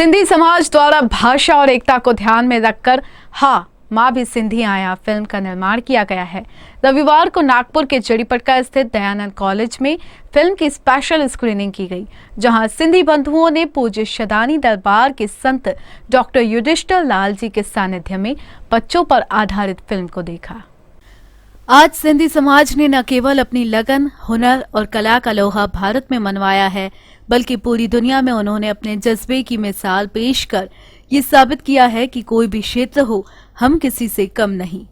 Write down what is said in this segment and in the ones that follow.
सिंधी समाज द्वारा भाषा और एकता को ध्यान में रखकर हाँ माँ भी सिंधी आया फिल्म का निर्माण किया गया है। रविवार को नागपुर के जड़ीपटका स्थित दयानंद कॉलेज में फिल्म की स्पेशल स्क्रीनिंग की गई, जहां सिंधी बंधुओं ने पूज्य शदानी दरबार के संत डॉक्टर युधिष्ठिर लाल जी के सानिध्य में बच्चों पर आधारित फिल्म को देखा। आज सिंधी समाज ने न केवल अपनी लगन, हुनर और कला का लोहा भारत में मनवाया है, बल्कि पूरी दुनिया में उन्होंने अपने जज्बे की मिसाल पेश कर ये साबित किया है कि कोई भी क्षेत्र हो, हम किसी से कम नहीं।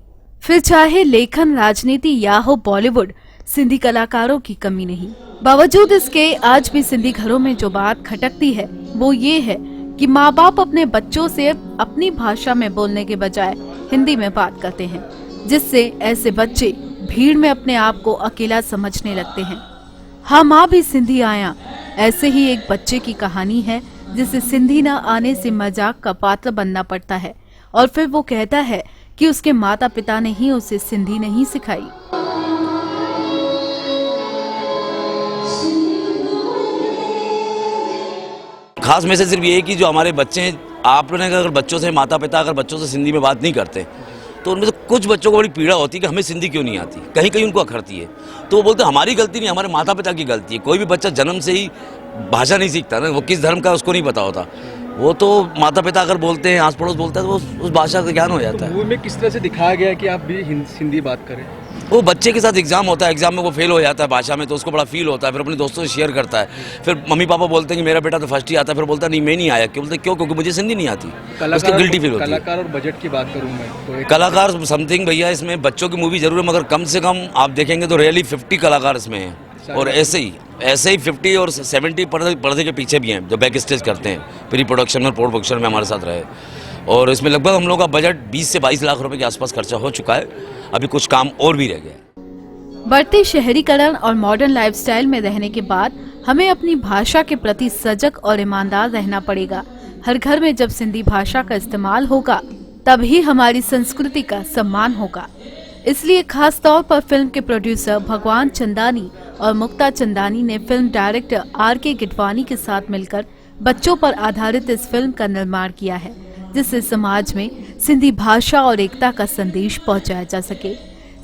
फिर चाहे लेखन, राजनीति या हो बॉलीवुड, सिंधी कलाकारों की कमी नहीं। बावजूद इसके आज भी सिंधी घरों में जो बात खटकती है वो ये है कि माँ बाप अपने बच्चों से अपनी भाषा में बोलने के बजाय हिंदी में बात करते हैं, जिससे ऐसे बच्चे भीड़ में अपने आप को अकेला समझने लगते हैं। हाँ माँ भी सिंधी आया ऐसे ही एक बच्चे की कहानी है, जिसे सिंधी न आने से मजाक का पात्र बनना पड़ता है और फिर वो कहता है कि उसके माता पिता ने ही उसे सिंधी नहीं सिखाई। खास मैसेज सिर्फ ये है कि जो हमारे बच्चे हैं, आप लोगों ने अगर बच्चों से, माता पिता अगर बच्चों से सिंधी में बात नहीं करते तो उनमें से कुछ बच्चों को बड़ी पीड़ा होती है कि हमें सिंधी क्यों नहीं आती, कहीं कहीं उनको अखरती है। तो वो बोलते हमारी गलती नहीं, हमारे माता पिता की गलती है। कोई भी बच्चा जन्म से ही भाषा नहीं सीखता ना, वो किस धर्म का उसको नहीं पता होता। वो तो माता पिता अगर बोलते हैं, आस पड़ोस बोलता है तो उस भाषा का ज्ञान हो जाता है। मूवी में किस तरह से दिखाया गया है कि आप भी हिंदी बात करें? वो बच्चे के साथ एग्जाम होता है, एग्जाम में वो फेल हो जाता है भाषा में, तो उसको बड़ा फील होता है, फिर अपने दोस्तों से शेयर करता है। फिर मम्मी पापा बोलते हैं कि मेरा बेटा तो फर्स्ट ही आता है, फिर बोलता नहीं मैं नहीं आया। क्यों बोलते? क्यों? क्योंकि मुझे सिंधी नहीं आती। उसको गिल्टी फील होती है। कलाकार और बजट की बात करूँ मैं तो कलाकार समथिंग भैया, इसमें बच्चों की मूवी जरूर है, मगर कम से कम आप देखेंगे तो रियली 50 कलाकार इसमें हैं, और ऐसे ही 50 और 70 पर्दे के पीछे भी हैं जो बैक स्टेज करते हैं, प्री प्रोडक्शन और पोस्ट प्रोडक्शन में हमारे साथ रहे। और इसमें लगभग हम लोग का बजट 20 से 22 लाख रुपए के आसपास खर्चा हो चुका है। अभी कुछ काम और भी रह गया है। बढ़ते शहरीकरण और मॉडर्न लाइफस्टाइल में रहने के बाद हमें अपनी भाषा के प्रति सजग और ईमानदार रहना पड़ेगा। हर घर में जब सिंधी भाषा का इस्तेमाल होगा तभी हमारी संस्कृति का सम्मान होगा। इसलिए खास तौर पर फिल्म के प्रोड्यूसर भगवान चंदानी और मुक्ता चंदानी ने फिल्म डायरेक्टर R.K. गिडवानी के साथ मिलकर बच्चों पर आधारित इस फिल्म का निर्माण किया है, जिससे समाज में सिंधी भाषा और एकता का संदेश पहुंचाया जा सके।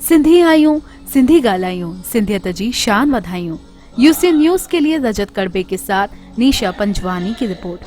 सिंधी आयूं, सिंधी ॻाल्हायूं, सिंधियत जी शान वधायूं। UC न्यूज़ के लिए रजत कड़बे के साथ निशा पंजवानी की रिपोर्ट।